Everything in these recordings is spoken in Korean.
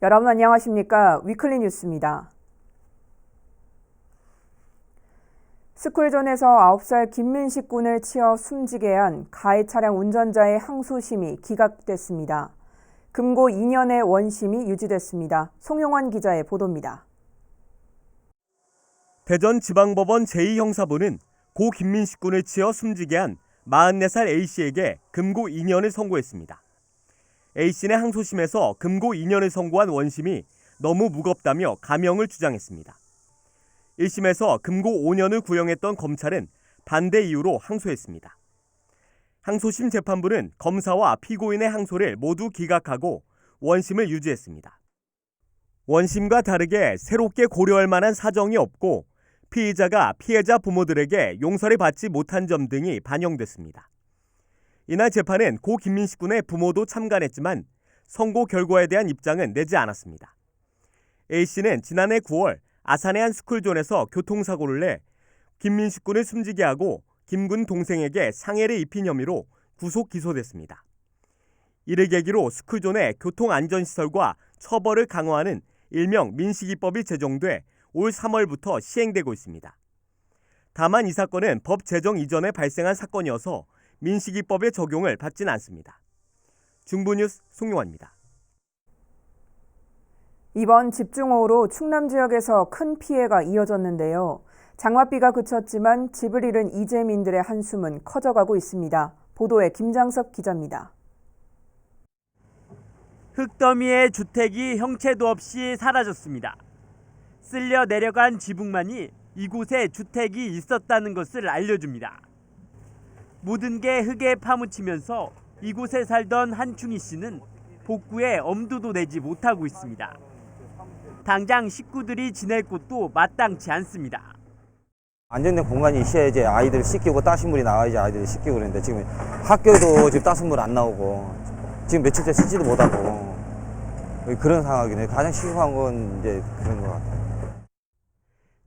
여러분 안녕하십니까? 위클리 뉴스입니다. 스쿨존에서 9살 김민식 군을 치어 숨지게 한 가해 차량 운전자의 항소심이 기각됐습니다. 금고 2년의 원심이 유지됐습니다. 송용환 기자의 보도입니다. 대전지방법원 제2형사부는 고 김민식 군을 치어 숨지게 한 44살 A씨에게 금고 2년을 선고했습니다. A씨는 항소심에서 금고 2년을 선고한 원심이 너무 무겁다며 감형을 주장했습니다. 1심에서 금고 5년을 구형했던 검찰은 반대 이유로 항소했습니다. 항소심 재판부는 검사와 피고인의 항소를 모두 기각하고 원심을 유지했습니다. 원심과 다르게 새롭게 고려할 만한 사정이 없고 피의자가 피해자 부모들에게 용서를 받지 못한 점 등이 반영됐습니다. 이날 재판은 고 김민식 군의 부모도 참관했지만 선고 결과에 대한 입장은 내지 않았습니다. A씨는 지난해 9월 아산의 한 스쿨존에서 교통사고를 내 김민식 군을 숨지게 하고 김 군 동생에게 상해를 입힌 혐의로 구속 기소됐습니다. 이를 계기로 스쿨존의 교통안전시설과 처벌을 강화하는 일명 민식이법이 제정돼 올 3월부터 시행되고 있습니다. 다만 이 사건은 법 제정 이전에 발생한 사건이어서 민식이법의 적용을 받진 않습니다. 중부뉴스 송용환입니다. 이번 집중호우로 충남 지역에서 큰 피해가 이어졌는데요. 장맛비가 그쳤지만 집을 잃은 이재민들의 한숨은 커져가고 있습니다. 보도에 김장섭 기자입니다. 흙더미의 주택이 형체도 없이 사라졌습니다. 쓸려 내려간 지붕만이 이곳에 주택이 있었다는 것을 알려줍니다. 모든 게 흙에 파묻히면서 이곳에 살던 한충희 씨는 복구에 엄두도 내지 못하고 있습니다. 당장 식구들이 지낼 곳도 마땅치 않습니다. 안전된 공간이 있어야지 아이들 씻기고 따신 물이 나와야지 아이들이 씻기고 그러는데 지금 학교도 지금 따신 물 안 나오고 지금 며칠째 씻지도 못하고 그런 상황이네. 가장 심각한 건 이제 그런 것 같아요.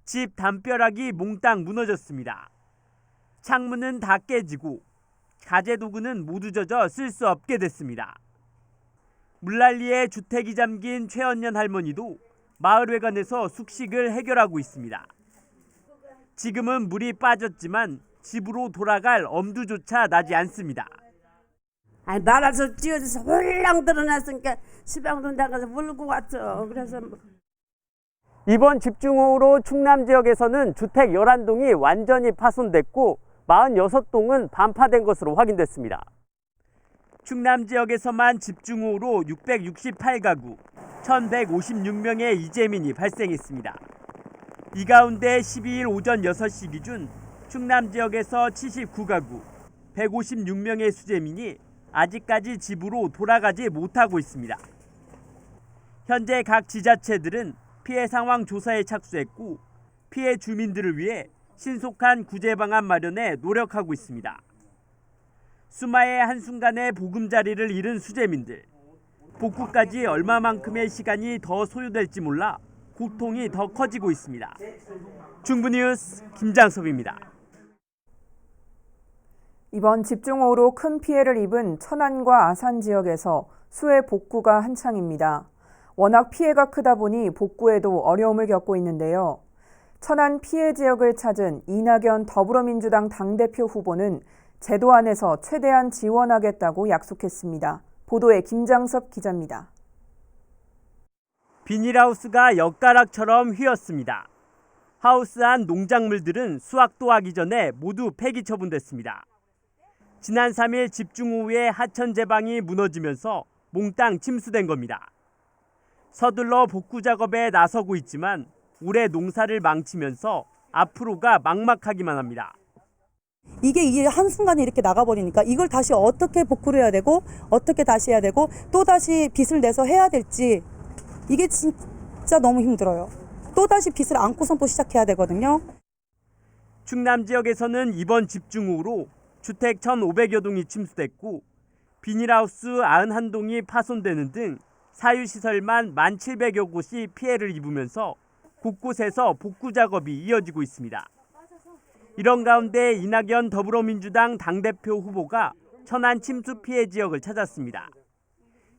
집 담벼락이 몽땅 무너졌습니다. 창문은 다 깨지고 가재 도구는 모두 젖어 쓸 수 없게 됐습니다. 물난리에 주택이 잠긴 최언년 할머니도 마을회관에서 숙식을 해결하고 있습니다. 지금은 물이 빠졌지만 집으로 돌아갈 엄두조차 나지 않습니다. 아니 날아서 뛰어져서 홀랑 드러났으니까 시방도 나가서 물고 왔죠. 그래서 이번 집중호우로 충남 지역에서는 주택 11동이 완전히 파손됐고 46동은 반파된 것으로 확인됐습니다. 충남 지역에서만 집중호우로 668가구, 1156명의 이재민이 발생했습니다. 이 가운데 12일 오전 6시 기준 충남 지역에서 79가구, 156명의 수재민이 아직까지 집으로 돌아가지 못하고 있습니다. 현재 각 지자체들은 피해 상황 조사에 착수했고 피해 주민들을 위해 신속한 구제 방안 마련에 노력하고 있습니다. 수마의 한순간에 보금자리를 잃은 수재민들, 복구까지 얼마만큼의 시간이 더 소요될지 몰라 고통이 더 커지고 있습니다. 중부뉴스 김장섭입니다. 이번 집중호우로 큰 피해를 입은 천안과 아산 지역에서 수해 복구가 한창입니다. 워낙 피해가 크다 보니 복구에도 어려움을 겪고 있는데요. 천안 피해 지역을 찾은 이낙연 더불어민주당 당대표 후보는 제도 안에서 최대한 지원하겠다고 약속했습니다. 보도에 김장섭 기자입니다. 비닐하우스가 엿가락처럼 휘었습니다. 하우스 안 농작물들은 수확도 하기 전에 모두 폐기 처분됐습니다. 지난 3일 집중호우에 하천 제방이 무너지면서 몽땅 침수된 겁니다. 서둘러 복구 작업에 나서고 있지만 올해 농사를 망치면서 앞으로가 막막하기만 합니다. 이게 한순간에 이렇게 나가버리니까 이걸 다시 어떻게 복구를 해야 되고 어떻게 다시 해야 되고 또다시 빚을 내서 해야 될지 이게 진짜 너무 힘들어요. 또다시 빚을 안고선 또 시작해야 되거든요. 충남 지역에서는 이번 집중호우로 주택 1,500여 동이 침수됐고 비닐하우스 91동이 파손되는 등 사유시설만 1,700여 곳이 피해를 입으면서 곳곳에서 복구 작업이 이어지고 있습니다. 이런 가운데 이낙연 더불어민주당 당대표 후보가 천안 침수 피해 지역을 찾았습니다.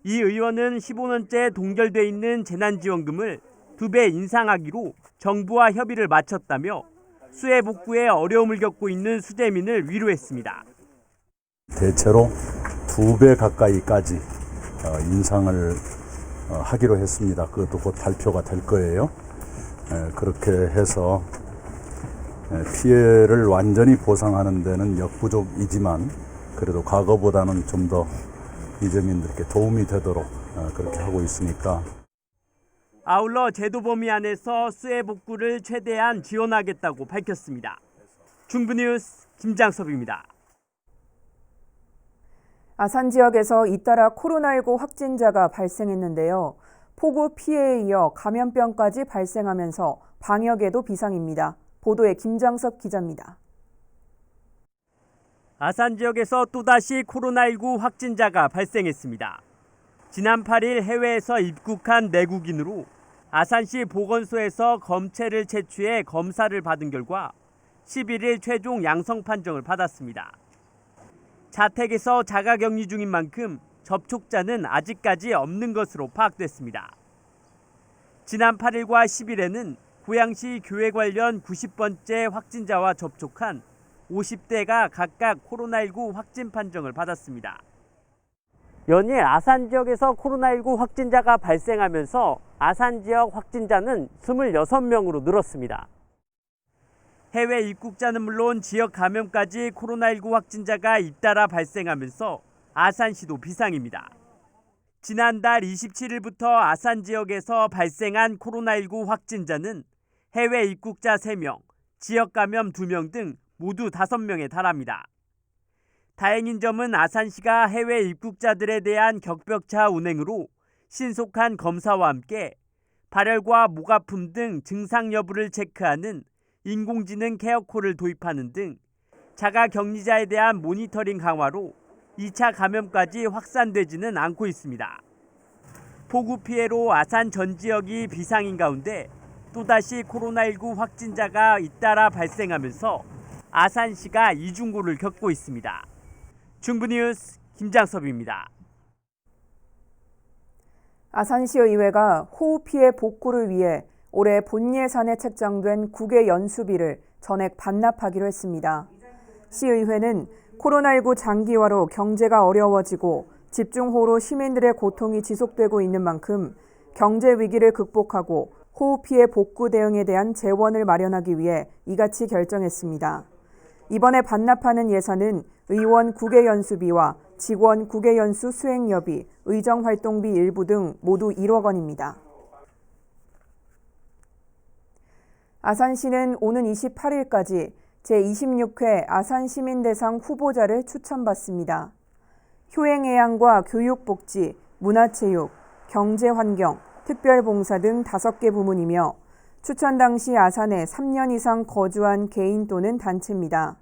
이 의원은 15년째 동결돼 있는 재난지원금을 2배 인상하기로 정부와 협의를 마쳤다며 수해 복구에 어려움을 겪고 있는 수재민을 위로했습니다. 대체로 2배 가까이까지 인상을 하기로 했습니다. 그것도 곧 발표가 될 거예요. 그렇게 해서 피해를 완전히 보상하는 데는 역부족이지만 그래도 과거보다는 좀 더 이재민들께 도움이 되도록 그렇게 하고 있으니까. 아울러 제도 범위 안에서 수해 복구를 최대한 지원하겠다고 밝혔습니다. 중부뉴스 김장섭입니다. 아산 지역에서 잇따라 코로나19 확진자가 발생했는데요. 폭우 피해에 이어 감염병까지 발생하면서 방역에도 비상입니다. 보도에 김장섭 기자입니다. 아산 지역에서 또다시 코로나19 확진자가 발생했습니다. 지난 8일 해외에서 입국한 내국인으로 아산시 보건소에서 검체를 채취해 검사를 받은 결과 11일 최종 양성 판정을 받았습니다. 자택에서 자가격리 중인 만큼 접촉자는 아직까지 없는 것으로 파악됐습니다. 지난 8일과 10일에는 고양시 교회 관련 90번째 확진자와 접촉한 50대가 각각 코로나19 확진 판정을 받았습니다. 연일 아산 지역에서 코로나19 확진자가 발생하면서 아산 지역 확진자는 26명으로 늘었습니다. 해외 입국자는 물론 지역 감염까지 코로나19 확진자가 잇따라 발생하면서 아산시도 비상입니다. 지난달 27일부터 아산 지역에서 발생한 코로나19 확진자는 해외 입국자 3명, 지역 감염 2명 등 모두 5명에 달합니다. 다행인 점은 아산시가 해외 입국자들에 대한 격벽차 운행으로 신속한 검사와 함께 발열과 목 아픔 등 증상 여부를 체크하는 인공지능 케어콜을 도입하는 등 자가 격리자에 대한 모니터링 강화로 2차 감염까지 확산되지는 않고 있습니다. 폭우 피해로 아산 전 지역이 비상인 가운데 또다시 코로나19 확진자가 잇따라 발생하면서 아산시가 이중고를 겪고 있습니다. 중부뉴스 김장섭입니다. 아산시의회가 호우 피해 복구를 위해 올해 본 예산에 책정된 국외 연수비를 전액 반납하기로 했습니다. 시의회는 코로나19 장기화로 경제가 어려워지고 집중호우로 시민들의 고통이 지속되고 있는 만큼 경제 위기를 극복하고 호우 피해 복구 대응에 대한 재원을 마련하기 위해 이같이 결정했습니다. 이번에 반납하는 예산은 의원 국외연수비와 직원 국외연수 수행여비, 의정활동비 일부 등 모두 1억 원입니다. 아산시는 오는 28일까지 제26회 아산시민대상 후보자를 추천받습니다. 효행해양과 교육복지, 문화체육, 경제환경, 특별봉사 등 5개 부문이며 추천 당시 아산에 3년 이상 거주한 개인 또는 단체입니다.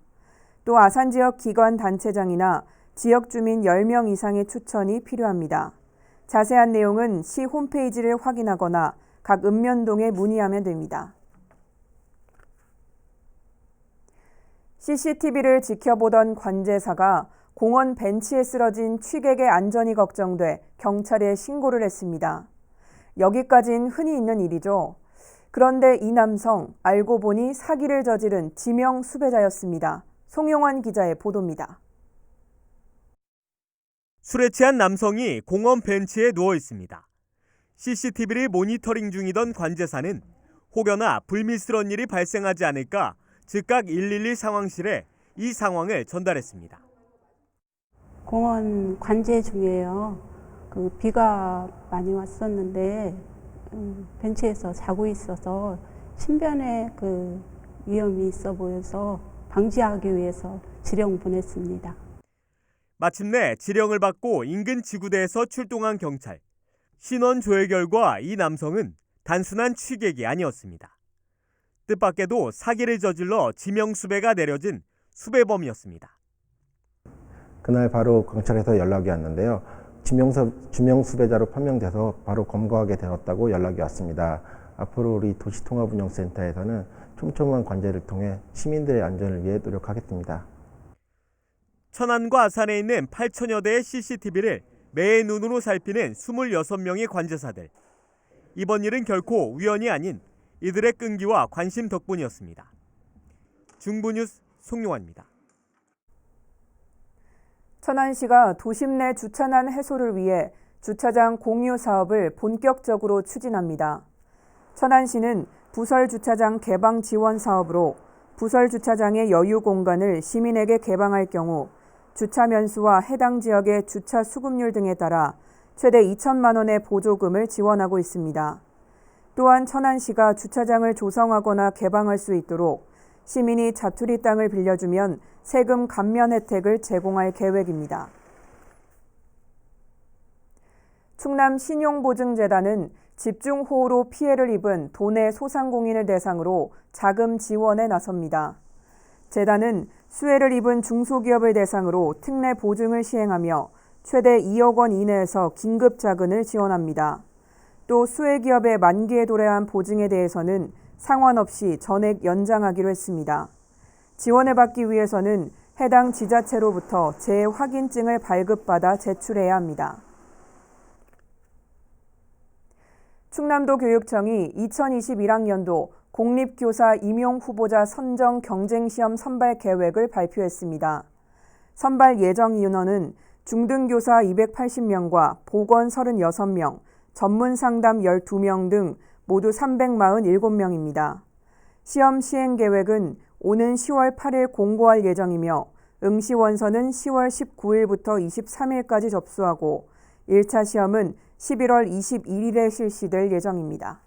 또 아산 지역 기관 단체장이나 지역 주민 10명 이상의 추천이 필요합니다. 자세한 내용은 시 홈페이지를 확인하거나 각 읍면동에 문의하면 됩니다. CCTV를 지켜보던 관제사가 공원 벤치에 쓰러진 취객의 안전이 걱정돼 경찰에 신고를 했습니다. 여기까진 흔히 있는 일이죠. 그런데 이 남성 알고 보니 사기를 저지른 지명 수배자였습니다. 송용환 기자의 보도입니다. 술에 취한 남성이 공원 벤치에 누워 있습니다. CCTV를 모니터링 중이던 관제사는 혹여나 불미스러운 일이 발생하지 않을까 즉각 112 상황실에 이 상황을 전달했습니다. 공원 관제 중이에요. 비가 많이 왔었는데 벤치에서 자고 있어서 신변에 위험이 있어 보여서 방지하기 위해서 지령 보냈습니다. 마침내 지령을 받고 인근 지구대에서 출동한 경찰. 신원 조회 결과 이 남성은 단순한 취객이 아니었습니다. 뜻밖에도 사기를 저질러 지명수배가 내려진 수배범이었습니다. 그날 바로 경찰에서 연락이 왔는데요. 지명수배자로 판명돼서 바로 검거하게 되었다고 연락이 왔습니다. 앞으로 우리 도시통합운영센터에서는 촘촘한 관제를 통해 시민들의 안전을 위해 노력하겠습니다. 천안과 아산에 있는 8천여 대의 CCTV를 매의 눈으로 살피는 26명의 관제사들. 이번 일은 결코 우연이 아닌 이들의 끈기와 관심 덕분이었습니다. 중부뉴스 송용환입니다. 천안시가 도심 내 주차난 해소를 위해 주차장 공유 사업을 본격적으로 추진합니다. 천안시는 부설 주차장 개방 지원 사업으로 부설 주차장의 여유 공간을 시민에게 개방할 경우 주차 면수와 해당 지역의 주차 수급률 등에 따라 최대 2천만 원의 보조금을 지원하고 있습니다. 또한 천안시가 주차장을 조성하거나 개방할 수 있도록 시민이 자투리 땅을 빌려주면 세금 감면 혜택을 제공할 계획입니다. 충남 신용보증재단은 집중호우로 피해를 입은 도내 소상공인을 대상으로 자금 지원에 나섭니다. 재단은 수해를 입은 중소기업을 대상으로 특례 보증을 시행하며 최대 2억 원 이내에서 긴급 자금을 지원합니다. 또 수해 기업의 만기에 도래한 보증에 대해서는 상환없이 전액 연장하기로 했습니다. 지원을 받기 위해서는 해당 지자체로부터 재확인증을 발급받아 제출해야 합니다. 충남도 교육청이 2021학년도 공립교사 임용 후보자 선정 경쟁시험 선발 계획을 발표했습니다. 선발 예정 인원은 중등교사 280명과 보건 36명, 전문상담 12명 등 모두 347명입니다. 시험 시행 계획은 오는 10월 8일 공고할 예정이며 응시 원서는 10월 19일부터 23일까지 접수하고 1차 시험은 11월 21일에 실시될 예정입니다.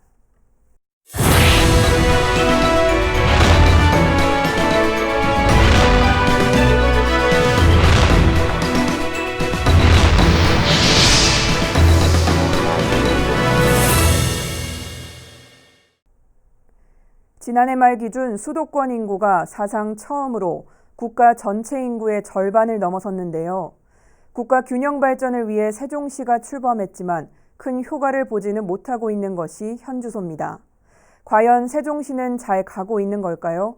지난해 말 기준 수도권 인구가 사상 처음으로 국가 전체 인구의 절반을 넘어섰는데요. 국가 균형 발전을 위해 세종시가 출범했지만 큰 효과를 보지는 못하고 있는 것이 현주소입니다. 과연 세종시는 잘 가고 있는 걸까요?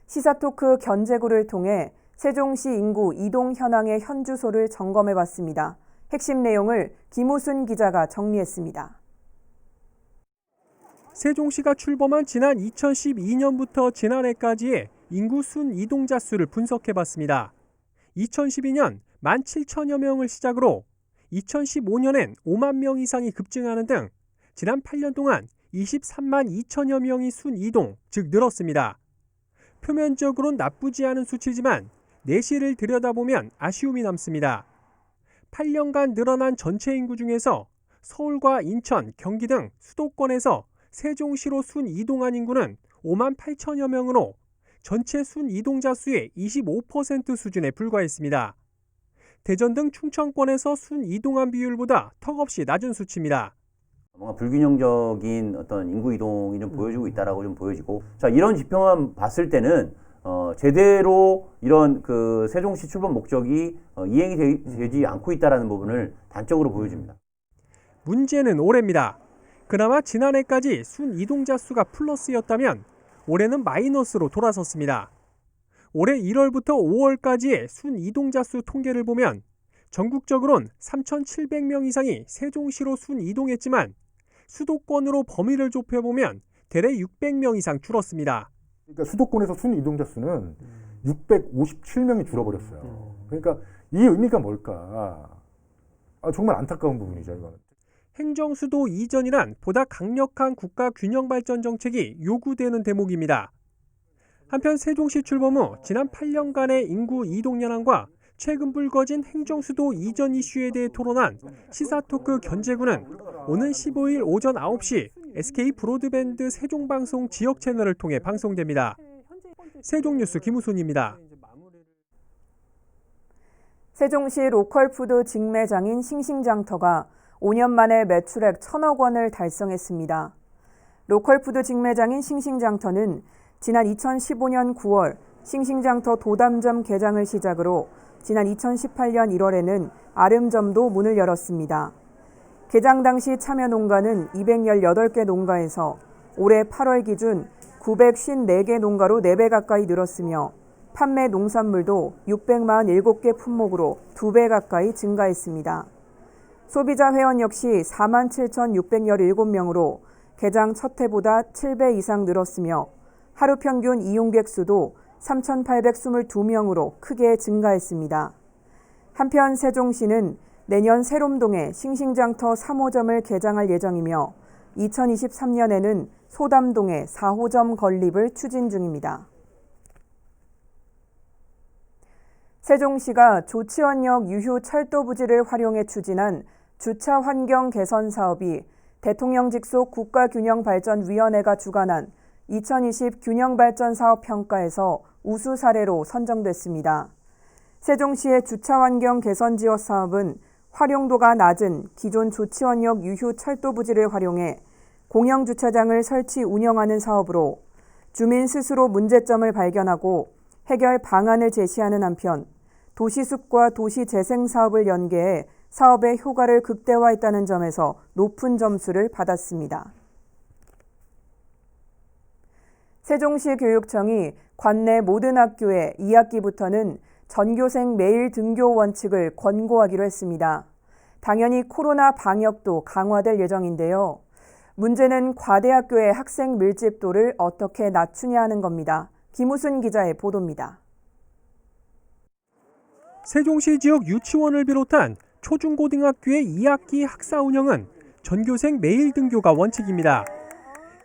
시사토크 견제구를 통해 세종시 인구 이동 현황의 현주소를 점검해봤습니다. 핵심 내용을 김우순 기자가 정리했습니다. 세종시가 출범한 지난 2012년부터 지난해까지의 인구 순 이동자 수를 분석해봤습니다. 2012년 17,000여 명을 시작으로 2015년엔 5만 명 이상이 급증하는 등 지난 8년 동안 23만 2천여 명이 순 이동, 즉 늘었습니다. 표면적으로는 나쁘지 않은 수치지만 내실을 들여다보면 아쉬움이 남습니다. 8년간 늘어난 전체 인구 중에서 서울과 인천, 경기 등 수도권에서 세종시로 순 이동한 인구는 5만 8천여 명으로 전체 순 이동자 수의 25% 수준에 불과했습니다. 대전 등 충청권에서 순 이동한 비율보다 턱없이 낮은 수치입니다. 뭔가 불균형적인 어떤 인구 이동이 좀 보여지고 있다라고 좀 보여지고, 자, 이런 지표만 봤을 때는 제대로 이런 그 세종시 출범 목적이 이행이 되지 않고 있다라는 부분을 단적으로 보여줍니다. 문제는 올해입니다. 그나마 지난해까지 순 이동자 수가 플러스였다면 올해는 마이너스로 돌아섰습니다. 올해 1월부터 5월까지의 순 이동자 수 통계를 보면 전국적으로는 3,700명 이상이 세종시로 순 이동했지만 수도권으로 범위를 좁혀보면 대략 600명 이상 줄었습니다. 그러니까 수도권에서 순 이동자 수는 657명이 줄어버렸어요. 그러니까 이 의미가 뭘까? 정말 안타까운 부분이죠, 이거는. 행정수도 이전이란 보다 강력한 국가 균형 발전 정책이 요구되는 대목입니다. 한편 세종시 출범 후 지난 8년간의 인구 이동 현황과 최근 불거진 행정수도 이전 이슈에 대해 토론한 시사토크 견제구는 오는 15일 오전 9시 SK 브로드밴드 세종방송 지역 채널을 통해 방송됩니다. 세종뉴스 김우순입니다. 세종시 로컬푸드 직매장인 싱싱장터가 5년 만에 매출액 1,000억 원을 달성했습니다. 로컬푸드 직매장인 싱싱장터는 지난 2015년 9월 싱싱장터 도담점 개장을 시작으로 지난 2018년 1월에는 아름점도 문을 열었습니다. 개장 당시 참여 농가는 218개 농가에서 올해 8월 기준 954개 농가로 4배 가까이 늘었으며 판매 농산물도 647개 품목으로 2배 가까이 증가했습니다. 소비자 회원 역시 47,617명으로 개장 첫 해보다 7배 이상 늘었으며 하루 평균 이용객 수도 3,822명으로 크게 증가했습니다. 한편 세종시는 내년 세롬동에 싱싱장터 3호점을 개장할 예정이며 2023년에는 소담동에 4호점 건립을 추진 중입니다. 세종시가 조치원역 유휴 철도 부지를 활용해 추진한 주차 환경 개선 사업이 대통령 직속 국가균형발전위원회가 주관한 2020 균형발전사업평가에서 우수 사례로 선정됐습니다. 세종시의 주차 환경 개선 지원 사업은 활용도가 낮은 기존 조치원역 유휴 철도 부지를 활용해 공영 주차장을 설치 운영하는 사업으로 주민 스스로 문제점을 발견하고 해결 방안을 제시하는 한편 도시숲과 도시재생 사업을 연계해 사업의 효과를 극대화했다는 점에서 높은 점수를 받았습니다. 세종시 교육청이 관내 모든 학교에 2학기부터는 전교생 매일 등교 원칙을 권고하기로 했습니다. 당연히 코로나 방역도 강화될 예정인데요. 문제는 과대학교의 학생 밀집도를 어떻게 낮추냐 하는 겁니다. 김우순 기자의 보도입니다. 세종시 지역 유치원을 비롯한 초중고등학교의 2학기 학사 운영은 전교생 매일 등교가 원칙입니다.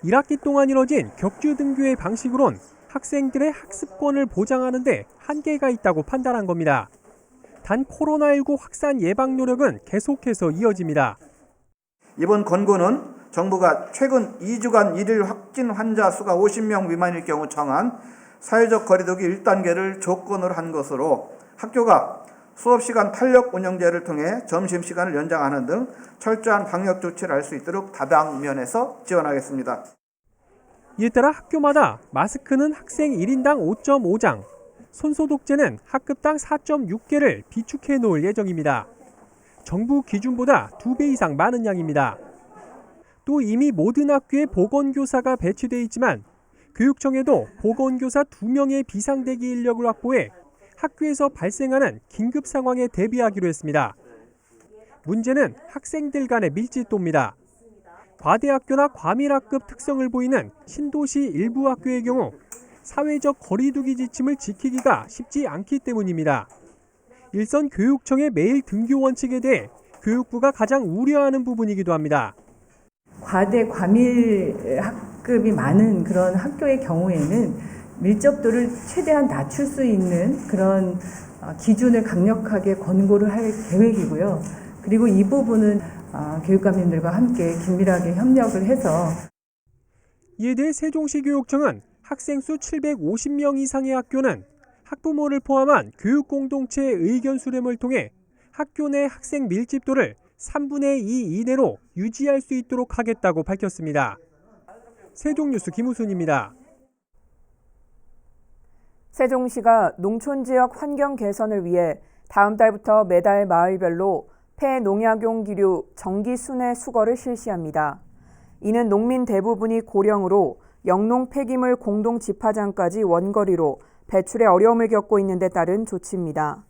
1학기 동안 이뤄진 격주 등교의 방식으론 학생들의 학습권을 보장하는 데 한계가 있다고 판단한 겁니다. 단 코로나19 확산 예방 노력은 계속해서 이어집니다. 이번 권고는 정부가 최근 2주간 일일 확진 환자 수가 50명 미만일 경우 정한 사회적 거리두기 1단계를 조건으로 한 것으로 학교가 수업시간 탄력 운영제를 통해 점심시간을 연장하는 등 철저한 방역 조치를 할 수 있도록 다방면에서 지원하겠습니다. 이에 따라 학교마다 마스크는 학생 1인당 5.5장, 손소독제는 학급당 4.6개를 비축해 놓을 예정입니다. 정부 기준보다 2배 이상 많은 양입니다. 또 이미 모든 학교에 보건교사가 배치돼 있지만 교육청에도 보건교사 2명의 비상대기 인력을 확보해 학교에서 발생하는 긴급 상황에 대비하기로 했습니다. 문제는 학생들 간의 밀집도입니다. 과대학교나 과밀학급 특성을 보이는 신도시 일부 학교의 경우 사회적 거리두기 지침을 지키기가 쉽지 않기 때문입니다. 일선 교육청의 매일 등교 원칙에 대해 교육부가 가장 우려하는 부분이기도 합니다. 과대 과밀 학급이 많은 그런 학교의 경우에는 밀접도를 최대한 낮출 수 있는 그런 기준을 강력하게 권고를 할 계획이고요. 그리고 이 부분은 교육감님들과 함께 긴밀하게 협력을 해서 이에 대해 세종시 교육청은 학생 수 750명 이상의 학교는 학부모를 포함한 교육공동체의 의견 수렴을 통해 학교 내 학생 밀집도를 3분의 2 이내로 유지할 수 있도록 하겠다고 밝혔습니다. 세종뉴스 김우순입니다. 세종시가 농촌지역 환경 개선을 위해 다음 달부터 매달 마을별로 폐농약용 기류 정기 순회 수거를 실시합니다. 이는 농민 대부분이 고령으로 영농 폐기물 공동 집화장까지 원거리로 배출에 어려움을 겪고 있는 데 따른 조치입니다.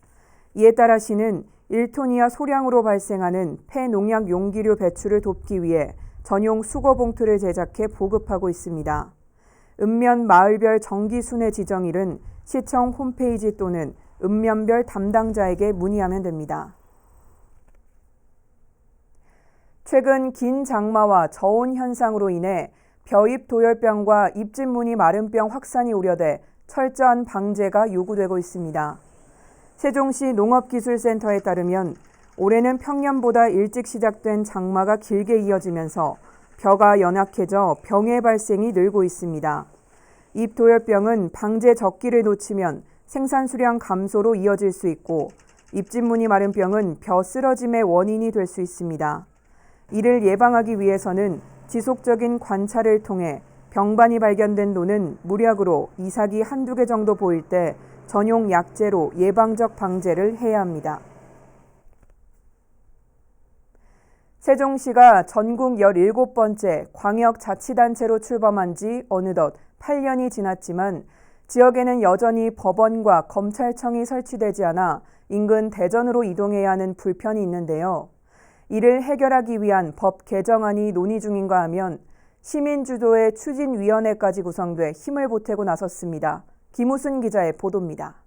이에 따라 시는 1톤 이하 소량으로 발생하는 폐농약 용기류 배출을 돕기 위해 전용 수거 봉투를 제작해 보급하고 있습니다. 읍면 마을별 정기 순회 지정일은 시청 홈페이지 또는 읍면별 담당자에게 문의하면 됩니다. 최근 긴 장마와 저온 현상으로 인해 벼입 도열병과 입진무늬 마름병 확산이 우려돼 철저한 방제가 요구되고 있습니다. 세종시 농업기술센터에 따르면 올해는 평년보다 일찍 시작된 장마가 길게 이어지면서 벼가 연약해져 병의 발생이 늘고 있습니다. 잎도열병은 방제 적기를 놓치면 생산 수량 감소로 이어질 수 있고 입진무늬 마름병은 벼 쓰러짐의 원인이 될 수 있습니다. 이를 예방하기 위해서는 지속적인 관찰을 통해 병반이 발견된 노는 무약으로 이삭이 한두 개 정도 보일 때 전용 약재로 예방적 방제를 해야 합니다. 세종시가 전국 17번째 광역자치단체로 출범한 지 어느덧 8년이 지났지만 지역에는 여전히 법원과 검찰청이 설치되지 않아 인근 대전으로 이동해야 하는 불편이 있는데요. 이를 해결하기 위한 법 개정안이 논의 중인가 하면 시민주도의 추진위원회까지 구성돼 힘을 보태고 나섰습니다. 김우순 기자의 보도입니다.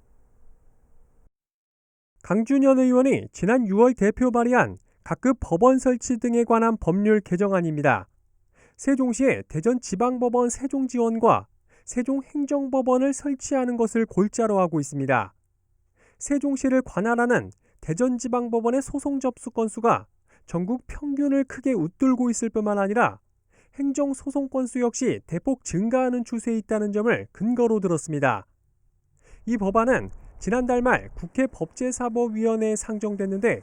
강준현 의원이 지난 6월 대표 발의한 각급 법원 설치 등에 관한 법률 개정안입니다. 세종시에 대전지방법원 세종지원과 세종행정법원을 설치하는 것을 골자로 하고 있습니다. 세종시를 관할하는 대전지방법원의 소송 접수 건수가 전국 평균을 크게 웃돌고 있을 뿐만 아니라 행정소송 건수 역시 대폭 증가하는 추세에 있다는 점을 근거로 들었습니다. 이 법안은 지난달 말 국회 법제사법위원회에 상정됐는데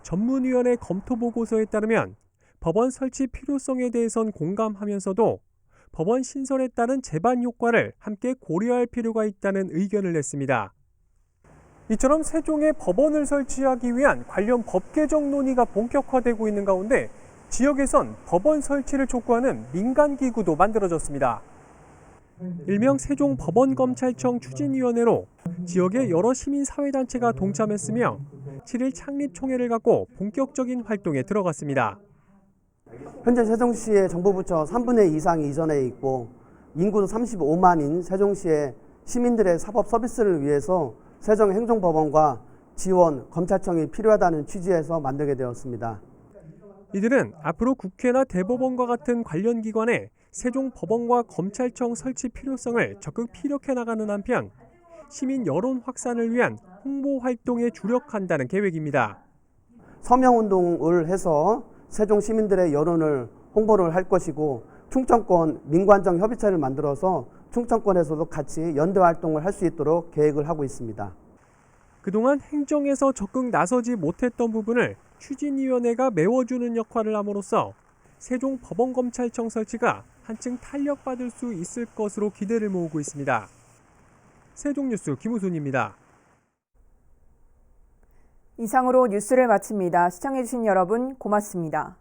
전문위원회 검토 보고서에 따르면 법원 설치 필요성에 대해선 공감하면서도 법원 신설에 따른 제반 효과를 함께 고려할 필요가 있다는 의견을 냈습니다. 이처럼 세종에 법원을 설치하기 위한 관련 법 개정 논의가 본격화되고 있는 가운데 지역에선 법원 설치를 촉구하는 민간기구도 만들어졌습니다. 일명 세종법원검찰청 추진위원회로 지역의 여러 시민사회단체가 동참했으며 7일 창립총회를 갖고 본격적인 활동에 들어갔습니다. 현재 세종시의 정보부처 3분의 2 이상이 이전해 있고 인구도 35만인 세종시의 시민들의 사법 서비스를 위해서 세종행정법원과 지원, 검찰청이 필요하다는 취지에서 만들게 되었습니다. 이들은 앞으로 국회나 대법원과 같은 관련 기관에 세종법원과 검찰청 설치 필요성을 적극 피력해 나가는 한편 시민 여론 확산을 위한 홍보 활동에 주력한다는 계획입니다. 서명운동을 해서 세종 시민들의 여론을 홍보를 할 것이고 충청권 민관정 협의체를 만들어서 충청권에서도 같이 연대 활동을 할 수 있도록 계획을 하고 있습니다. 그동안 행정에서 적극 나서지 못했던 부분을 추진위원회가 메워주는 역할을 함으로써 세종법원검찰청 설치가 한층 탄력받을 수 있을 것으로 기대를 모으고 있습니다. 세종뉴스 김우순입니다. 이상으로 뉴스를 마칩니다. 시청해주신 여러분 고맙습니다.